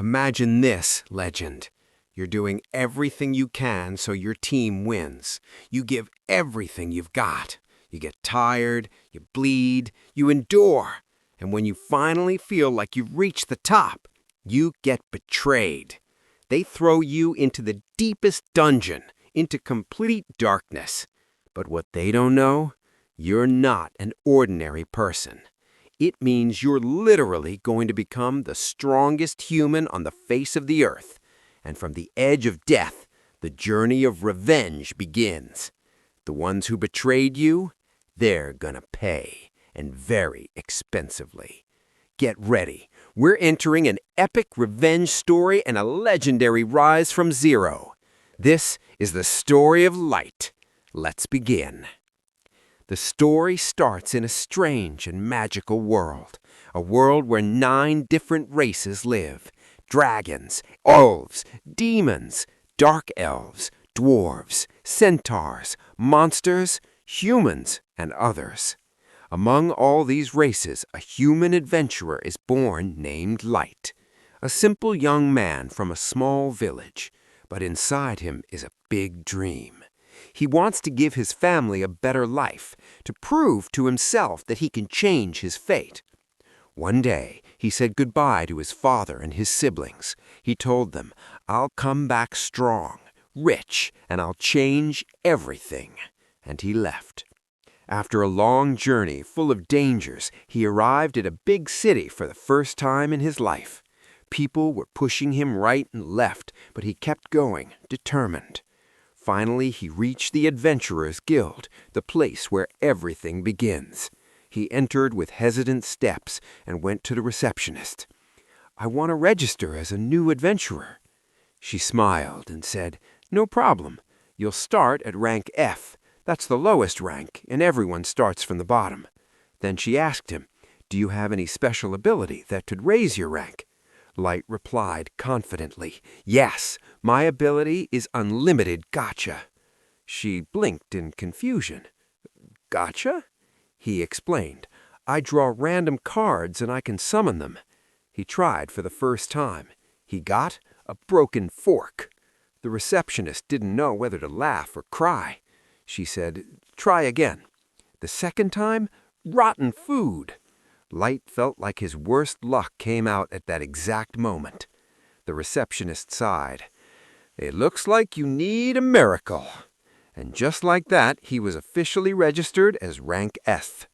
Imagine this, legend. You're doing everything you can so your team wins. You give everything you've got. You get tired, you bleed, you endure. And when you finally feel like you've reached the top, you get betrayed. They throw you into the deepest dungeon, into complete darkness. But what they don't know, you're not an ordinary person. It means you're literally going to become the strongest human on the face of the earth. And from the edge of death, the journey of revenge begins. The ones who betrayed you, they're gonna pay, and very expensively. Get ready. We're entering an epic revenge story and a legendary rise from zero. This is the story of Light. Let's begin. The story starts in a strange and magical world, a world where 9 different races live. Dragons, elves, demons, dark elves, dwarves, centaurs, monsters, humans, and others. Among all these races, a human adventurer is born named Light, a simple young man from a small village, but inside him is a big dream. He wants to give his family a better life, to prove to himself that he can change his fate. One day, he said goodbye to his father and his siblings. He told them, "I'll come back strong, rich, and I'll change everything." And he left. After a long journey full of dangers, he arrived at a big city for the first time in his life. People were pushing him right and left, but he kept going, determined. Finally, he reached the Adventurers Guild, the place where everything begins. He entered with hesitant steps and went to the receptionist. "I want to register as a new adventurer." She smiled and said, "No problem. You'll start at rank F. That's the lowest rank, and everyone starts from the bottom." Then she asked him, "Do you have any special ability that could raise your rank?" Light replied confidently, "Yes, my ability is unlimited gotcha." She blinked in confusion. "Gotcha?" He explained, "I draw random cards and I can summon them." He tried for the first time. He got a broken fork. The receptionist didn't know whether to laugh or cry. She said, "Try again." The second time, rotten food. Light felt like his worst luck came out at that exact moment. The receptionist sighed. "It looks like you need a miracle." And just like that, he was officially registered as rank F.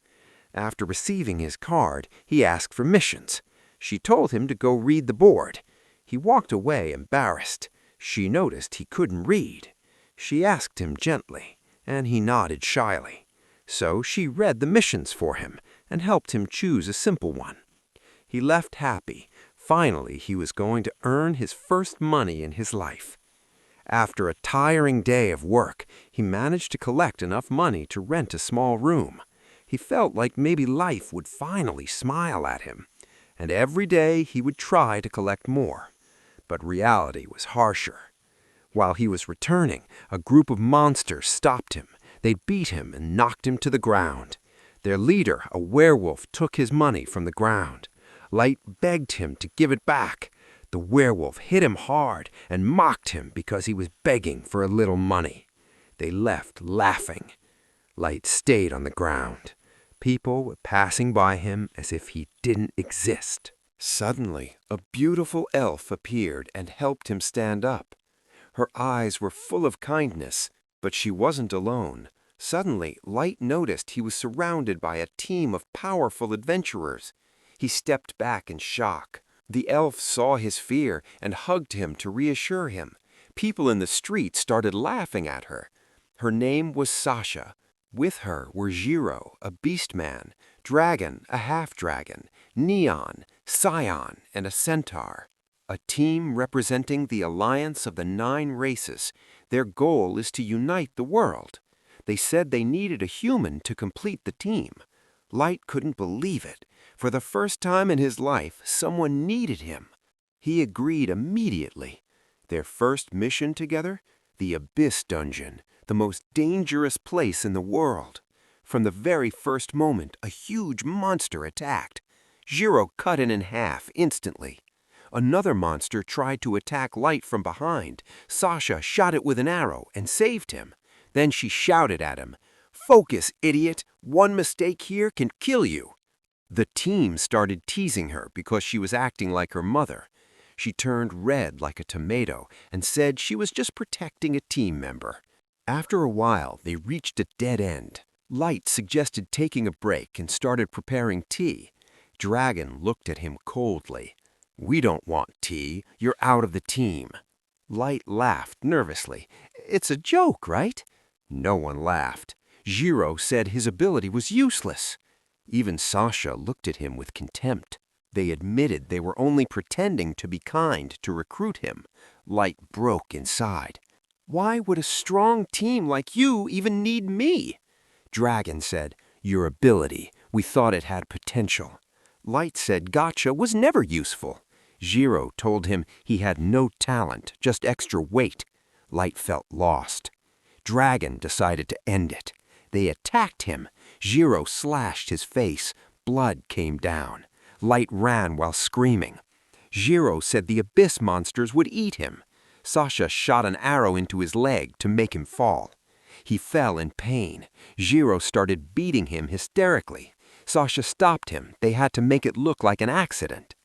After receiving his card, he asked for missions. She told him to go read the board. He walked away embarrassed. She noticed he couldn't read. She asked him gently, and he nodded shyly. So she read the missions for him and helped him choose a simple one. He left happy. Finally, he was going to earn his first money in his life. After a tiring day of work, he managed to collect enough money to rent a small room. He felt like maybe life would finally smile at him. And every day he would try to collect more. But reality was harsher. While he was returning, a group of monsters stopped him. They beat him and knocked him to the ground. Their leader, a werewolf, took his money from the ground. Light begged him to give it back. The werewolf hit him hard and mocked him because he was begging for a little money. They left laughing. Light stayed on the ground. People were passing by him as if he didn't exist. Suddenly, a beautiful elf appeared and helped him stand up. Her eyes were full of kindness, but she wasn't alone. Suddenly, Light noticed he was surrounded by a team of powerful adventurers. He stepped back in shock. The elf saw his fear and hugged him to reassure him. People in the street started laughing at her. Her name was Sasha. With her were Jiro, a beastman, Dragon, a half-dragon, Neon, Scion, and a centaur. A team representing the alliance of the 9 races. Their goal is to unite the world. They said they needed a human to complete the team. Light couldn't believe it. For the first time in his life, someone needed him. He agreed immediately. Their first mission together? The Abyss Dungeon, the most dangerous place in the world. From the very first moment, a huge monster attacked. Jiro cut it in half instantly. Another monster tried to attack Light from behind. Sasha shot it with an arrow and saved him. Then she shouted at him, "Focus, idiot! One mistake here can kill you!" The team started teasing her because she was acting like her mother. She turned red like a tomato and said she was just protecting a team member. After a while, they reached a dead end. Light suggested taking a break and started preparing tea. Dragon looked at him coldly. "We don't want tea. You're out of the team." Light laughed nervously. "It's a joke, right?" No one laughed. Jiro said his ability was useless. Even Sasha looked at him with contempt. They admitted they were only pretending to be kind to recruit him. Light broke inside. "Why would a strong team like you even need me?" Dragon said, "Your ability. We thought it had potential." Light said Gotcha was never useful. Jiro told him he had no talent, just extra weight. Light felt lost. Dragon decided to end it. They attacked him. Jiro slashed his face. Blood came down. Light ran while screaming. Jiro said the abyss monsters would eat him. Sasha shot an arrow into his leg to make him fall. He fell in pain. Jiro started beating him hysterically. Sasha stopped him. They had to make it look like an accident.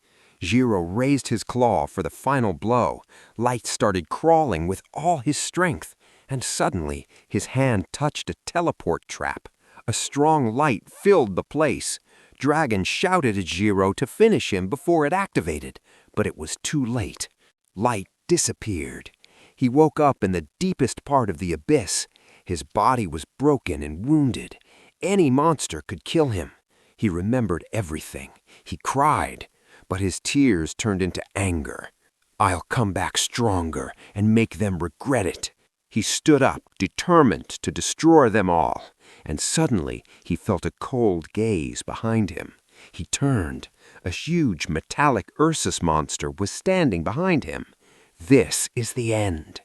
Jiro raised his claw for the final blow. Light started crawling with all his strength, and suddenly his hand touched a teleport trap. A strong light filled the place. Dragon shouted at Jiro to finish him before it activated, but it was too late. Light disappeared. He woke up in the deepest part of the abyss. His body was broken and wounded. Any monster could kill him. He remembered everything. He cried, but his tears turned into anger. "I'll come back stronger and make them regret it." He stood up, determined to destroy them all, and suddenly he felt a cold gaze behind him. He turned. A huge metallic Ursus monster was standing behind him. This is the end.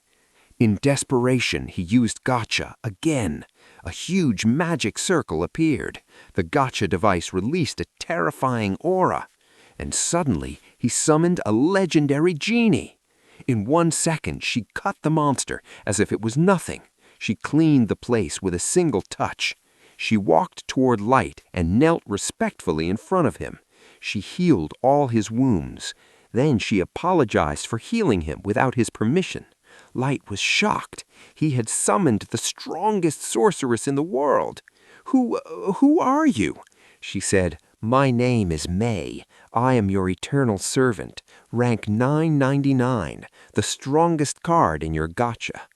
In desperation, he used Gotcha again. A huge magic circle appeared. The Gotcha device released a terrifying aura. And suddenly, he summoned a legendary genie. In 1 second, she cut the monster as if it was nothing. She cleaned the place with a single touch. She walked toward Light and knelt respectfully in front of him. She healed all his wounds. Then she apologized for healing him without his permission. Light was shocked. He had summoned the strongest sorceress in the world. Who are you?" She said, "My name is May. I am your eternal servant, rank 999, the strongest card in your Gotcha."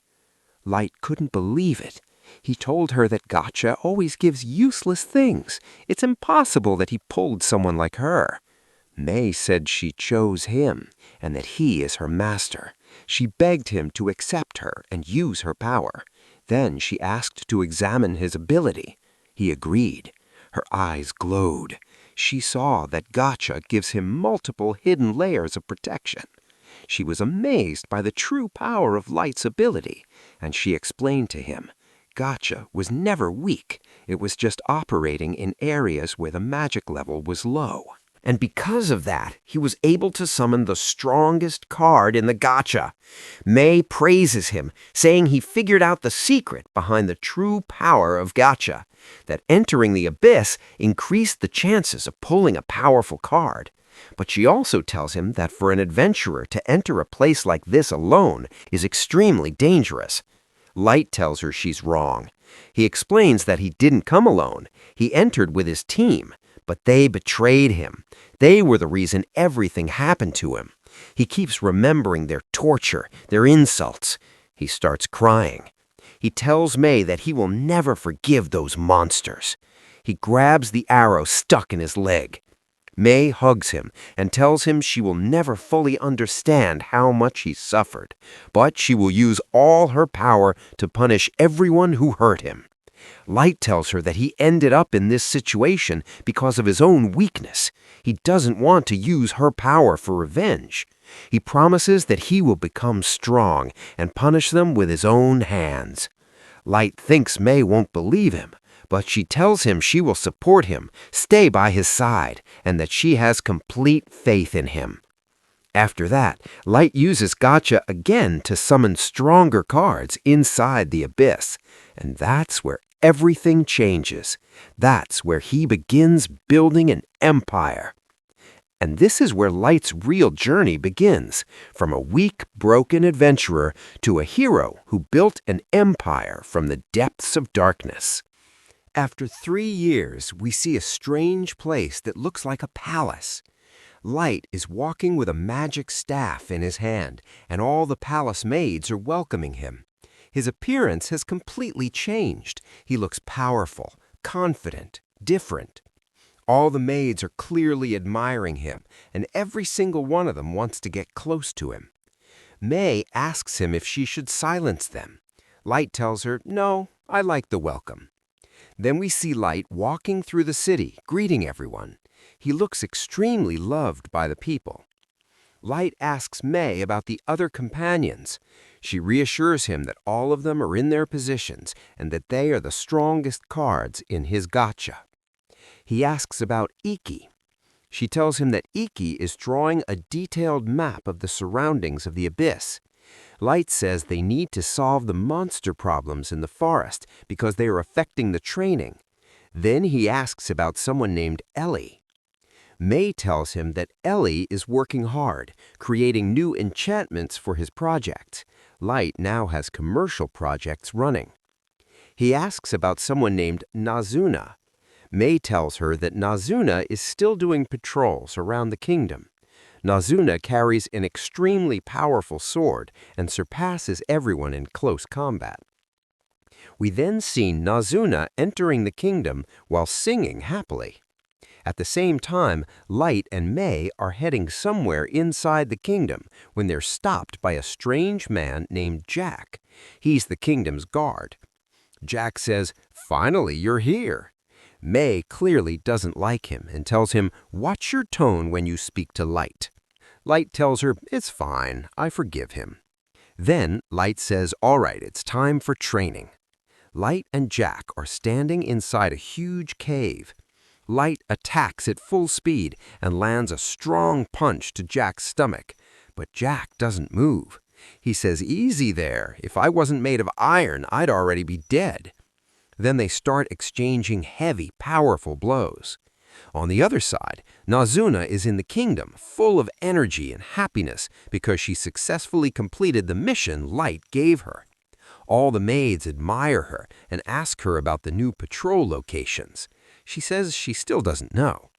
Light couldn't believe it. He told her that Gotcha always gives useless things. It's impossible that he pulled someone like her. May said she chose him and that he is her master. She begged him to accept her and use her power. Then she asked to examine his ability. He agreed. Her eyes glowed. She saw that Gotcha gives him multiple hidden layers of protection. She was amazed by the true power of Light's ability, and she explained to him, Gotcha was never weak. It was just operating in areas where the magic level was low. And because of that, he was able to summon the strongest card in the Gotcha. May praises him, saying he figured out the secret behind the true power of Gotcha, that entering the abyss increased the chances of pulling a powerful card. But she also tells him that for an adventurer to enter a place like this alone is extremely dangerous. Light tells her she's wrong. He explains that he didn't come alone. He entered with his team. But they betrayed him. They were the reason everything happened to him. He keeps remembering their torture, their insults. He starts crying. He tells May that he will never forgive those monsters. He grabs the arrow stuck in his leg. May hugs him and tells him she will never fully understand how much he suffered, but she will use all her power to punish everyone who hurt him. Light tells her that he ended up in this situation because of his own weakness. He doesn't want to use her power for revenge. He promises that he will become strong and punish them with his own hands. Light thinks May won't believe him, but she tells him she will support him, stay by his side, and that she has complete faith in him. After that, Light uses Gotcha again to summon stronger cards inside the abyss, and that's where everything changes. That's where he begins building an empire. And this is where Light's real journey begins, from a weak, broken adventurer to a hero who built an empire from the depths of darkness. After 3 years, we see a strange place that looks like a palace. Light is walking with a magic staff in his hand, and all the palace maids are welcoming him. His appearance has completely changed. He looks powerful, confident, different. All the maids are clearly admiring him, and every single one of them wants to get close to him. May asks him if she should silence them. Light tells her, "No, I like the welcome." Then we see Light walking through the city, greeting everyone. He looks extremely loved by the people. Light asks May about the other companions. She reassures him that all of them are in their positions and that they are the strongest cards in his gotcha. He asks about Iki. She tells him that Iki is drawing a detailed map of the surroundings of the abyss. Light says they need to solve the monster problems in the forest because they are affecting the training. Then he asks about someone named Ellie. May tells him that Ellie is working hard, creating new enchantments for his project. Light now has commercial projects running. He asks about someone named Nazuna. May tells her that Nazuna is still doing patrols around the kingdom. Nazuna carries an extremely powerful sword and surpasses everyone in close combat. We then see Nazuna entering the kingdom while singing happily. At the same time, Light and May are heading somewhere inside the kingdom when they're stopped by a strange man named Jack. He's the kingdom's guard. Jack says, "Finally, you're here." May clearly doesn't like him and tells him, "Watch your tone when you speak to Light." Light tells her, "It's fine, I forgive him." Then Light says, "All right, it's time for training." Light and Jack are standing inside a huge cave. Light attacks at full speed and lands a strong punch to Jack's stomach, but Jack doesn't move. He says, "Easy there, if I wasn't made of iron, I'd already be dead." Then they start exchanging heavy, powerful blows. On the other side, Nazuna is in the kingdom, full of energy and happiness because she successfully completed the mission Light gave her. All the maids admire her and ask her about the new patrol locations. She says she still doesn't know.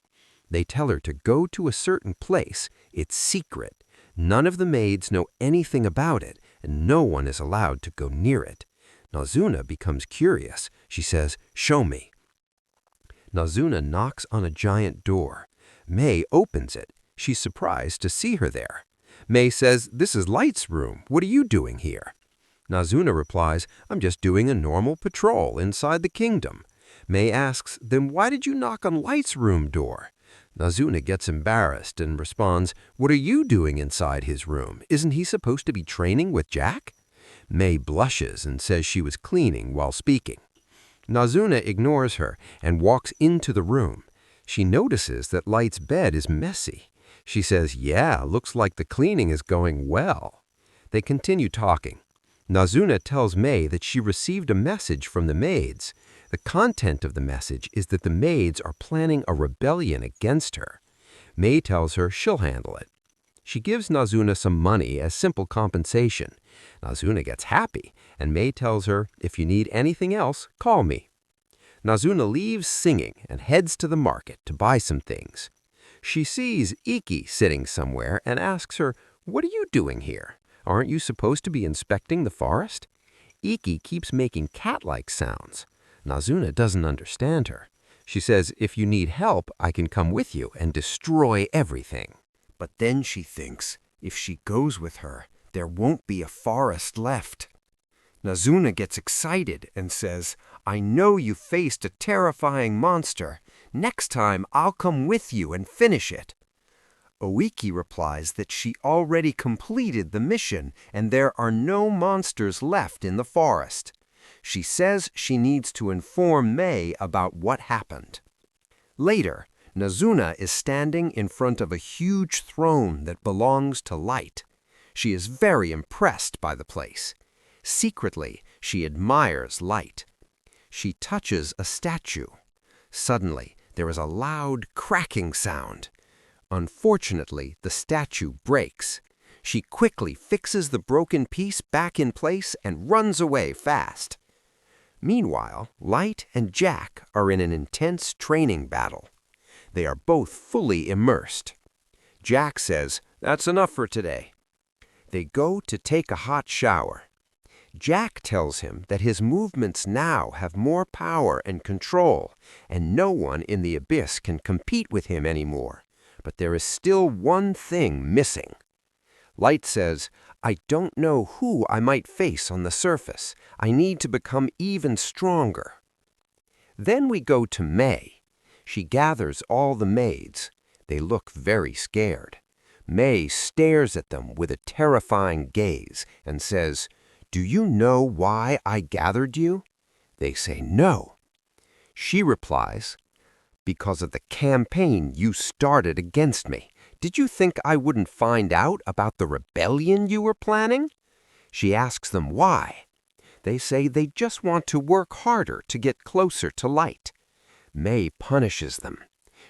They tell her to go to a certain place. It's secret. None of the maids know anything about it, and no one is allowed to go near it. Nazuna becomes curious. She says, "Show me." Nazuna knocks on a giant door. May opens it. She's surprised to see her there. May says, "This is Light's room. What are you doing here?" Nazuna replies, "I'm just doing a normal patrol inside the kingdom." May asks, "Then why did you knock on Light's room door?" Nazuna gets embarrassed and responds, "What are you doing inside his room? Isn't he supposed to be training with Jack?" May blushes and says she was cleaning while speaking. Nazuna ignores her and walks into the room. She notices that Light's bed is messy. She says, "Yeah, looks like the cleaning is going well." They continue talking. Nazuna tells May that she received a message from the maids. The content of the message is that the maids are planning a rebellion against her. May tells her she'll handle it. She gives Nazuna some money as simple compensation. Nazuna gets happy, and May tells her, "If you need anything else, call me." Nazuna leaves singing and heads to the market to buy some things. She sees Iki sitting somewhere and asks her, "What are you doing here? Aren't you supposed to be inspecting the forest?" Iki keeps making cat-like sounds. Nazuna doesn't understand her. She says, "If you need help, I can come with you and destroy everything." But then she thinks, if she goes with her, there won't be a forest left. Nazuna gets excited and says, "I know you faced a terrifying monster. Next time, I'll come with you and finish it." Oiki replies that she already completed the mission and there are no monsters left in the forest. She says she needs to inform May about what happened. Later, Nazuna is standing in front of a huge throne that belongs to Light. She is very impressed by the place. Secretly, she admires Light. She touches a statue. Suddenly, there is a loud cracking sound. Unfortunately, the statue breaks. She quickly fixes the broken piece back in place and runs away fast. Meanwhile, Light and Jack are in an intense training battle. They are both fully immersed. Jack says, "That's enough for today." They go to take a hot shower. Jack tells him that his movements now have more power and control, and no one in the abyss can compete with him anymore. But there is still one thing missing. Light says, "I don't know who I might face on the surface. I need to become even stronger." Then we go to May. She gathers all the maids. They look very scared. May stares at them with a terrifying gaze and says, "Do you know why I gathered you?" They say no. She replies, "Because of the campaign you started against me. Did you think I wouldn't find out about the rebellion you were planning?" She asks them why. They say they just want to work harder to get closer to Light. May punishes them.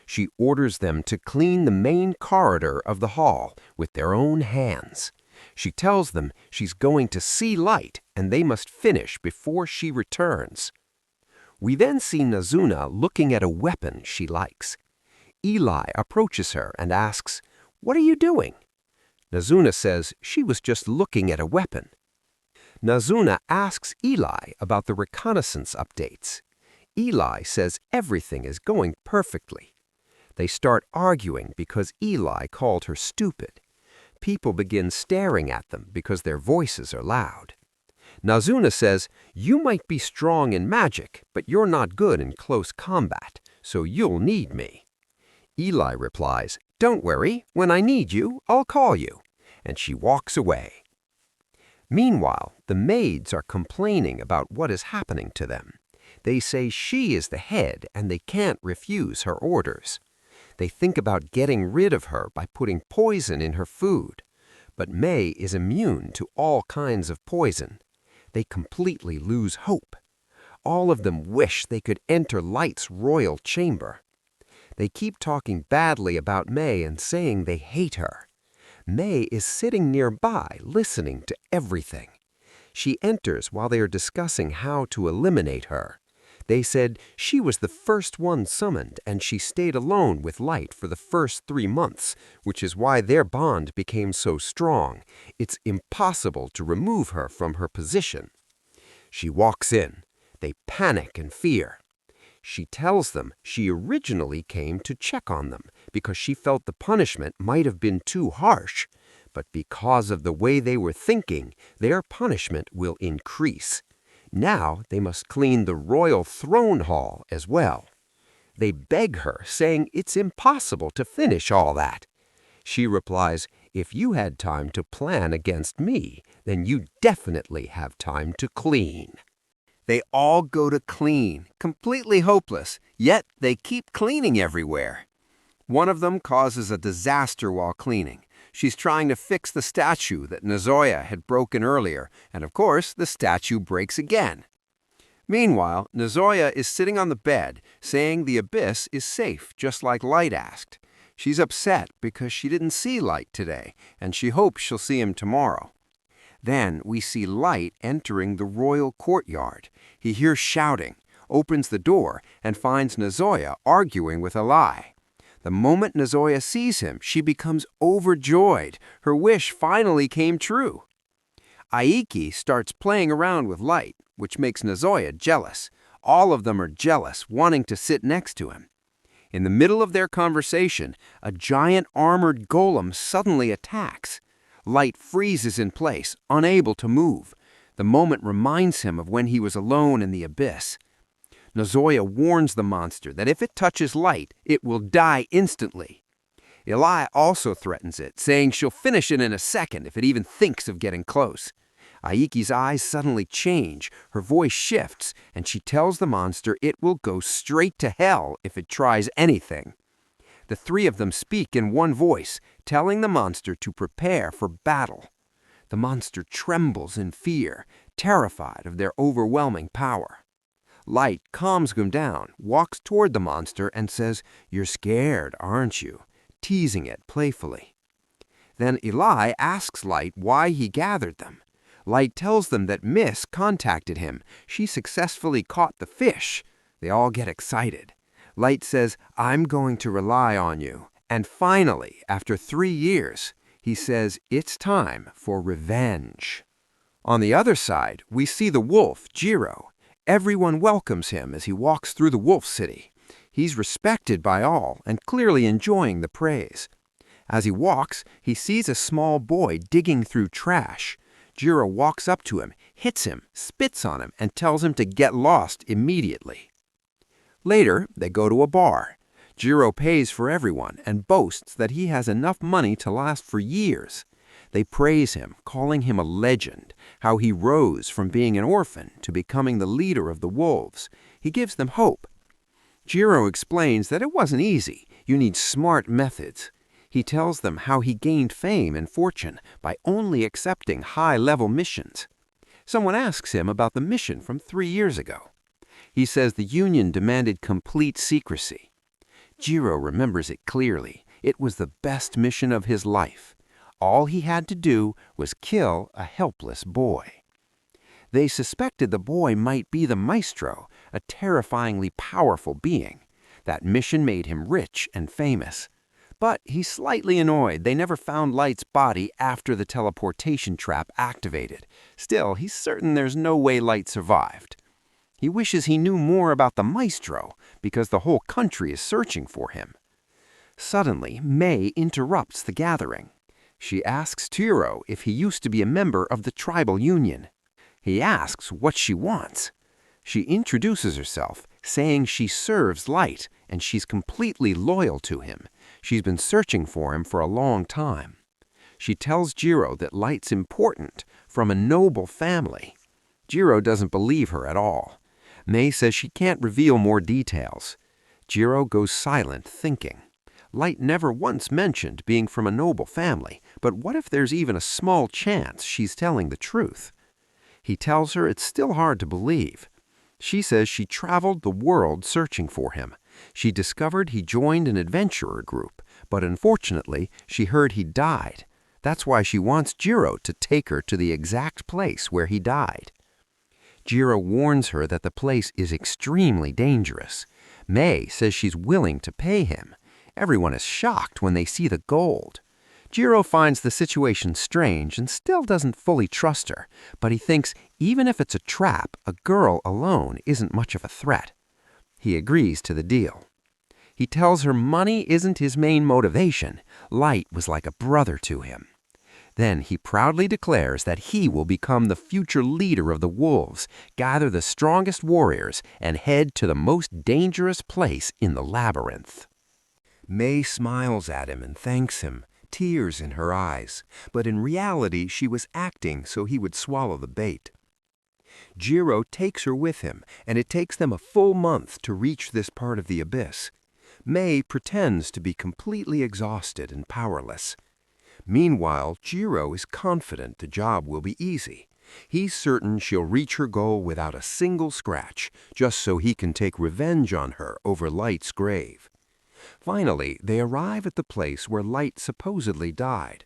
She orders them to clean the main corridor of the hall with their own hands. She tells them she's going to see Light and they must finish before she returns. We then see Nazuna looking at a weapon she likes. Eli approaches her and asks, "What are you doing?" Nazuna says she was just looking at a weapon. Nazuna asks Eli about the reconnaissance updates. Eli says everything is going perfectly. They start arguing because Eli called her stupid. People begin staring at them because their voices are loud. Nazuna says, "You might be strong in magic, but you're not good in close combat, so you'll need me." Eli replies, "Don't worry, when I need you, I'll call you," and she walks away. Meanwhile, the maids are complaining about what is happening to them. They say she is the head and they can't refuse her orders. They think about getting rid of her by putting poison in her food. But May is immune to all kinds of poison. They completely lose hope. All of them wish they could enter Light's royal chamber. They keep talking badly about May and saying they hate her. May is sitting nearby listening to everything. She enters while they are discussing how to eliminate her. They said she was the first one summoned and she stayed alone with Light for the first 3 months, which is why their bond became so strong. It's impossible to remove her from her position. She walks in. They panic and fear. She tells them she originally came to check on them because she felt the punishment might have been too harsh. But because of the way they were thinking, their punishment will increase. Now they must clean the royal throne hall as well. They beg her, saying it's impossible to finish all that. She replies, "If you had time to plan against me, then you definitely have time to clean." They all go to clean, completely hopeless, yet they keep cleaning everywhere. One of them causes a disaster while cleaning. She's trying to fix the statue that Nazoya had broken earlier, and of course, the statue breaks again. Meanwhile, Nazoya is sitting on the bed, saying the abyss is safe, just like Light asked. She's upset because she didn't see Light today, and she hopes she'll see him tomorrow. Then we see Light entering the royal courtyard. He hears shouting, opens the door, and finds Nazoya arguing with Eli. The moment Nazoya sees him, she becomes overjoyed. Her wish finally came true. Aiki starts playing around with Light, which makes Nazoya jealous. All of them are jealous, wanting to sit next to him. In the middle of their conversation, a giant armored golem suddenly attacks. Light freezes in place, unable to move. The moment reminds him of when he was alone in the abyss. Nazoya warns the monster that if it touches Light, it will die instantly. Eli also threatens it, saying she'll finish it in a second if it even thinks of getting close. Aiki's eyes suddenly change, her voice shifts, and she tells the monster it will go straight to hell if it tries anything. The three of them speak in one voice, telling the monster to prepare for battle. The monster trembles in fear, terrified of their overwhelming power. Light calms him down, walks toward the monster, and says, "You're scared, aren't you?" teasing it playfully. Then Eli asks Light why he gathered them. Light tells them that Miss contacted him. She successfully caught the fish. They all get excited. Light says, "I'm going to rely on you." And finally, after 3 years, he says it's time for revenge. On the other side, we see the wolf, Jiro. Everyone welcomes him as he walks through the wolf city. He's respected by all and clearly enjoying the praise. As he walks, he sees a small boy digging through trash. Jiro walks up to him, hits him, spits on him, and tells him to get lost immediately. Later, they go to a bar. Jiro pays for everyone and boasts that he has enough money to last for years. They praise him, calling him a legend, how he rose from being an orphan to becoming the leader of the wolves. He gives them hope. Jiro explains that it wasn't easy. You need smart methods. He tells them how he gained fame and fortune by only accepting high-level missions. Someone asks him about the mission from 3 years ago. He says the Union demanded complete secrecy. Jiro remembers it clearly. It was the best mission of his life. All he had to do was kill a helpless boy. They suspected the boy might be the Maestro, a terrifyingly powerful being. That mission made him rich and famous. But he's slightly annoyed they never found Light's body after the teleportation trap activated. Still, he's certain there's no way Light survived. He wishes he knew more about the Maestro, because the whole country is searching for him. Suddenly, May interrupts the gathering. She asks Jiro if he used to be a member of the tribal union. He asks what she wants. She introduces herself, saying she serves Light, and she's completely loyal to him. She's been searching for him for a long time. She tells Jiro that Light's important, from a noble family. Jiro doesn't believe her at all. May says she can't reveal more details. Jiro goes silent, thinking. Light never once mentioned being from a noble family, but what if there's even a small chance she's telling the truth? He tells her it's still hard to believe. She says she traveled the world searching for him. She discovered he joined an adventurer group, but unfortunately, she heard he died. That's why she wants Jiro to take her to the exact place where he died. Jiro warns her that the place is extremely dangerous. May says she's willing to pay him. Everyone is shocked when they see the gold. Jiro finds the situation strange and still doesn't fully trust her, but he thinks even if it's a trap, a girl alone isn't much of a threat. He agrees to the deal. He tells her money isn't his main motivation. Light was like a brother to him. Then he proudly declares that he will become the future leader of the wolves, gather the strongest warriors, and head to the most dangerous place in the labyrinth. May smiles at him and thanks him, tears in her eyes, but in reality she was acting so he would swallow the bait. Jiro takes her with him, and it takes them a full month to reach this part of the abyss. May pretends to be completely exhausted and powerless. Meanwhile, Jiro is confident the job will be easy. He's certain she'll reach her goal without a single scratch, just so he can take revenge on her over Light's grave. Finally, they arrive at the place where Light supposedly died.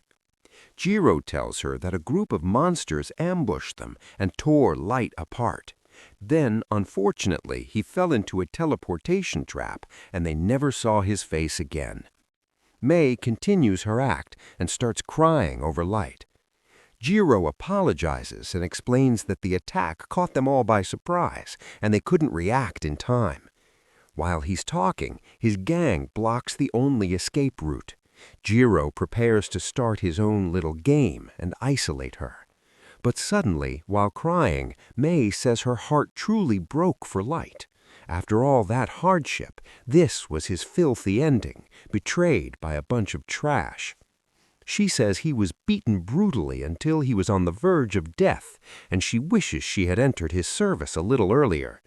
Jiro tells her that a group of monsters ambushed them and tore Light apart. Then, unfortunately, he fell into a teleportation trap, and they never saw his face again. May continues her act and starts crying over Light. Jiro apologizes and explains that the attack caught them all by surprise, and they couldn't react in time. While he's talking, his gang blocks the only escape route. Jiro prepares to start his own little game and isolate her. But suddenly, while crying, May says her heart truly broke for Light. After all that hardship, this was his filthy ending, betrayed by a bunch of trash. She says he was beaten brutally until he was on the verge of death, and she wishes she had entered his service a little earlier.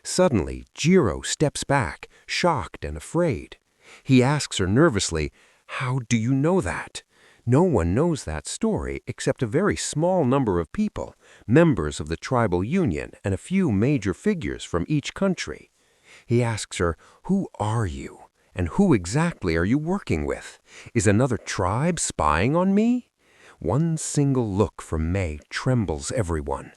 Suddenly, Jiro steps back, shocked and afraid. He asks her nervously, "How do you know that?" No one knows that story except a very small number of people, members of the tribal union and a few major figures from each country. He asks her, "Who are you? And who exactly are you working with? Is another tribe spying on me?" One single look from May trembles everyone.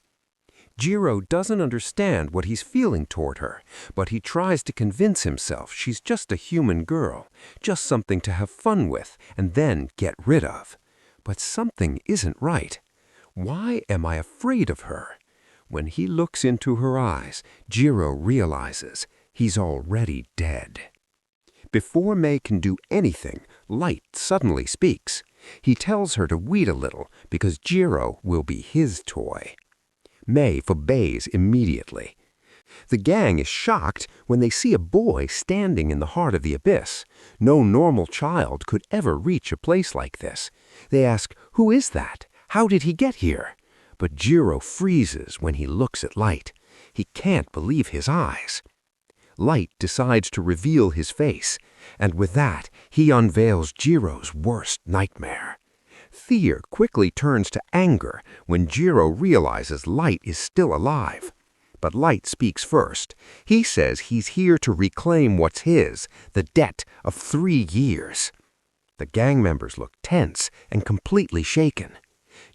Jiro doesn't understand what he's feeling toward her, but he tries to convince himself she's just a human girl, just something to have fun with and then get rid of. But something isn't right. Why am I afraid of her? When he looks into her eyes, Jiro realizes he's already dead. Before May can do anything, Light suddenly speaks. He tells her to wait a little because Jiro will be his toy. May obeys immediately. The gang is shocked when they see a boy standing in the heart of the abyss. No normal child could ever reach a place like this. They ask, "Who is that? How did he get here?" But Jiro freezes when he looks at Light. He can't believe his eyes. Light decides to reveal his face, and with that, he unveils Jiro's worst nightmare. Fear quickly turns to anger when Jiro realizes Light is still alive. But Light speaks first. He says he's here to reclaim what's his, the debt of 3 years. The gang members look tense and completely shaken.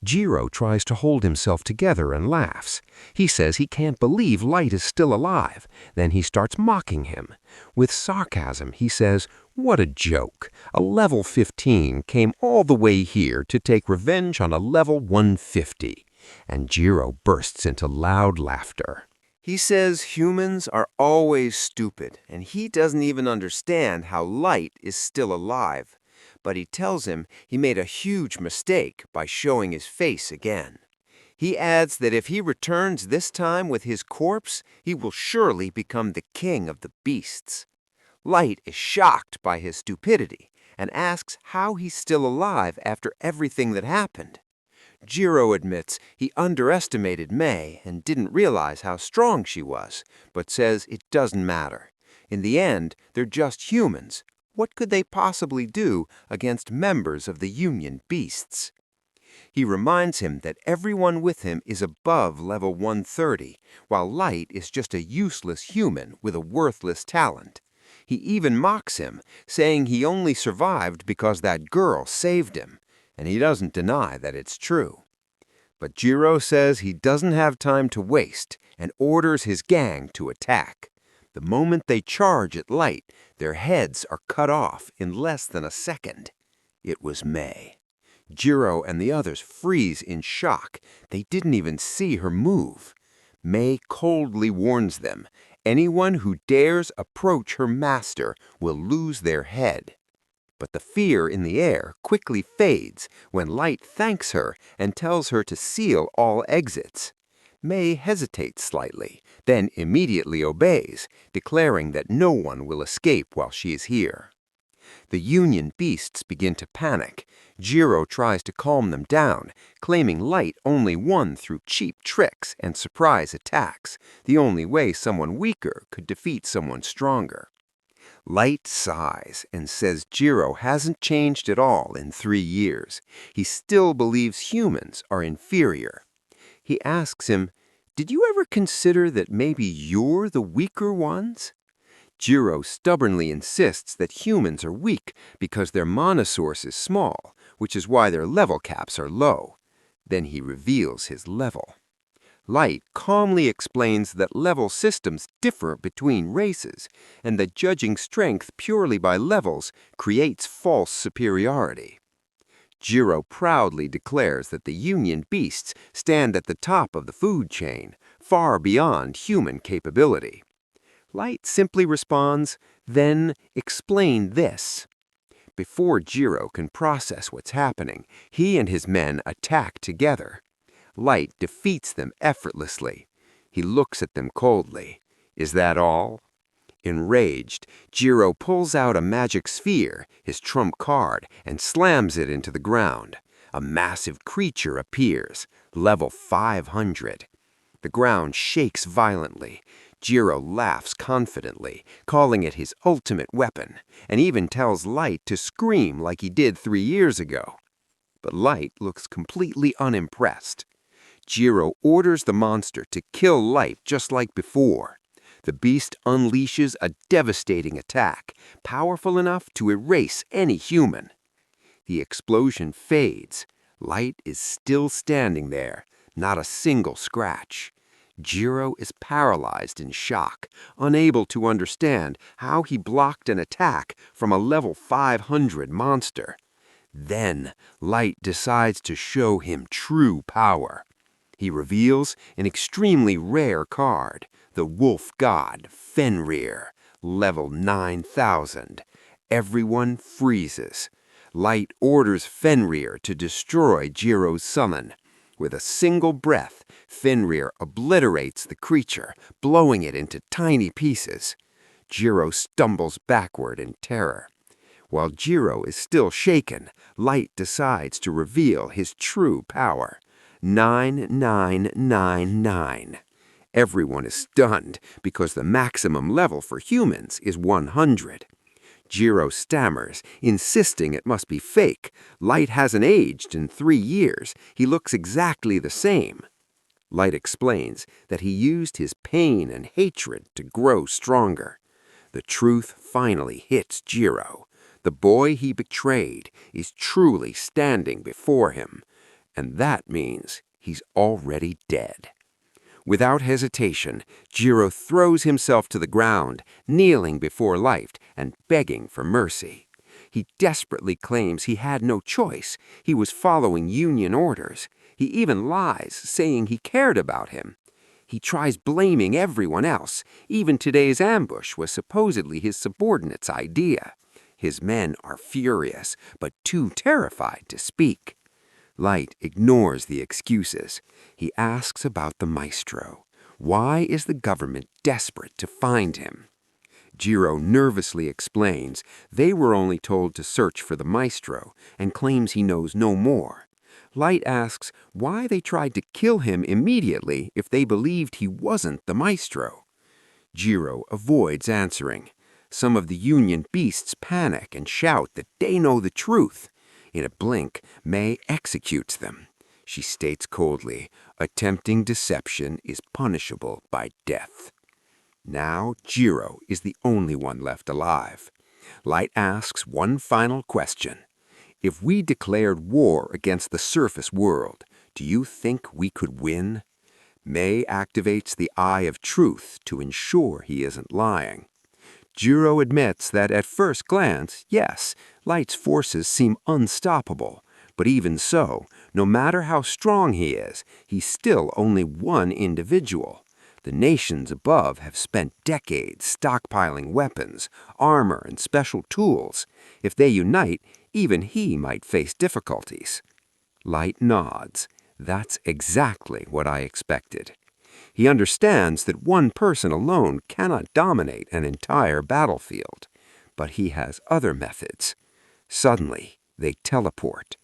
Jiro tries to hold himself together and laughs. He says he can't believe Light is still alive. Then he starts mocking him. With sarcasm, he says, "What a joke. A level 15 came all the way here to take revenge on a level 150. And Jiro bursts into loud laughter. He says humans are always stupid, and he doesn't even understand how Light is still alive. But he tells him he made a huge mistake by showing his face again. He adds that if he returns this time with his corpse, he will surely become the king of the beasts. Light is shocked by his stupidity and asks how he's still alive after everything that happened. Jiro admits he underestimated May and didn't realize how strong she was, but says it doesn't matter. In the end, they're just humans. What could they possibly do against members of the Union beasts? He reminds him that everyone with him is above level 130, while Light is just a useless human with a worthless talent. He even mocks him, saying he only survived because that girl saved him, and he doesn't deny that it's true. But Jiro says he doesn't have time to waste and orders his gang to attack. The moment they charge at Light, their heads are cut off in less than a second. It was May. Jiro and the others freeze in shock. They didn't even see her move. May coldly warns them, anyone who dares approach her master will lose their head. But the fear in the air quickly fades when Light thanks her and tells her to seal all exits. May hesitates slightly, then immediately obeys, declaring that no one will escape while she is here. The Union beasts begin to panic. Jiro tries to calm them down, claiming Light only won through cheap tricks and surprise attacks, the only way someone weaker could defeat someone stronger. Light sighs and says Jiro hasn't changed at all in 3 years. He still believes humans are inferior. He asks him, "Did you ever consider that maybe you're the weaker ones?" Jiro stubbornly insists that humans are weak because their mana source is small, which is why their level caps are low. Then he reveals his level. Light calmly explains that level systems differ between races, and that judging strength purely by levels creates false superiority. Jiro proudly declares that the Union beasts stand at the top of the food chain, far beyond human capability. Light simply responds, "Then explain this." Before Jiro can process what's happening, he and his men attack together. Light defeats them effortlessly. He looks at them coldly. "Is that all?" Enraged, Jiro pulls out a magic sphere, his trump card, and slams it into the ground. A massive creature appears, level 500. The ground shakes violently. Jiro laughs confidently, calling it his ultimate weapon, and even tells Light to scream like he did 3 years ago. But Light looks completely unimpressed. Jiro orders the monster to kill Light just like before. The beast unleashes a devastating attack, powerful enough to erase any human. The explosion fades. Light is still standing there, not a single scratch. Jiro is paralyzed in shock, unable to understand how he blocked an attack from a level 500 monster. Then, Light decides to show him true power. He reveals an extremely rare card, the Wolf God Fenrir, level 9000. Everyone freezes. Light orders Fenrir to destroy Jiro's summon. With a single breath, Fenrir obliterates the creature, blowing it into tiny pieces. Jiro stumbles backward in terror. While Jiro is still shaken, Light decides to reveal his true power. 9999. Everyone is stunned because the maximum level for humans is 100. Jiro stammers, insisting it must be fake. Light hasn't aged in 3 years. He looks exactly the same. Light explains that he used his pain and hatred to grow stronger. The truth finally hits Jiro. The boy he betrayed is truly standing before him, and that means he's already dead. Without hesitation, Jiro throws himself to the ground, kneeling before Light and begging for mercy. He desperately claims he had no choice. He was following Union orders. He even lies, saying he cared about him. He tries blaming everyone else. Even today's ambush was supposedly his subordinate's idea. His men are furious, but too terrified to speak. Light ignores the excuses. He asks about the maestro. Why is the government desperate to find him? Jiro nervously explains they were only told to search for the maestro and claims he knows no more. Light asks why they tried to kill him immediately if they believed he wasn't the maestro. Jiro avoids answering. Some of the Union beasts panic and shout that they know the truth. In a blink, May executes them. She states coldly, attempting deception is punishable by death. Now Jiro is the only one left alive. Light asks one final question. If we declared war against the surface world, do you think we could win? May activates the Eye of Truth to ensure he isn't lying. Jiro admits that at first glance, yes, Light's forces seem unstoppable. But even so, no matter how strong he is, he's still only one individual. The nations above have spent decades stockpiling weapons, armor, and special tools. If they unite, even he might face difficulties. Light nods. That's exactly what I expected. He understands that one person alone cannot dominate an entire battlefield, but he has other methods. Suddenly, they teleport.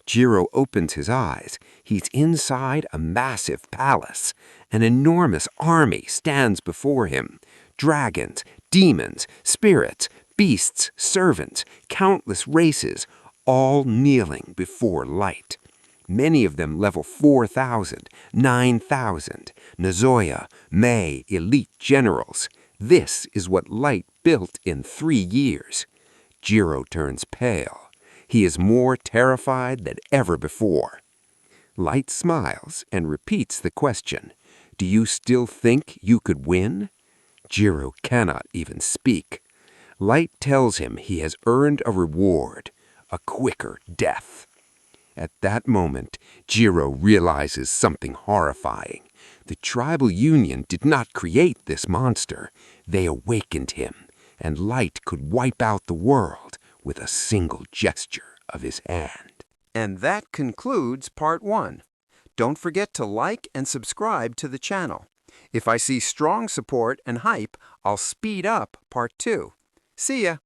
Jiro opens his eyes. He's inside a massive palace. An enormous army stands before him. Dragons, demons, spirits, beasts, servants, countless races, all kneeling before Light. Many of them level 4,000, 9,000, Nazoya, May, elite generals. This is what Light built in 3 years. Jiro turns pale. He is more terrified than ever before. Light smiles and repeats the question. Do you still think you could win? Jiro cannot even speak. Light tells him he has earned a reward, a quicker death. At that moment, Jiro realizes something horrifying. The tribal union did not create this monster. They awakened him, and Light could wipe out the world with a single gesture of his hand. And that concludes Part 1. Don't forget to like and subscribe to the channel. If I see strong support and hype, I'll speed up Part 2. See ya!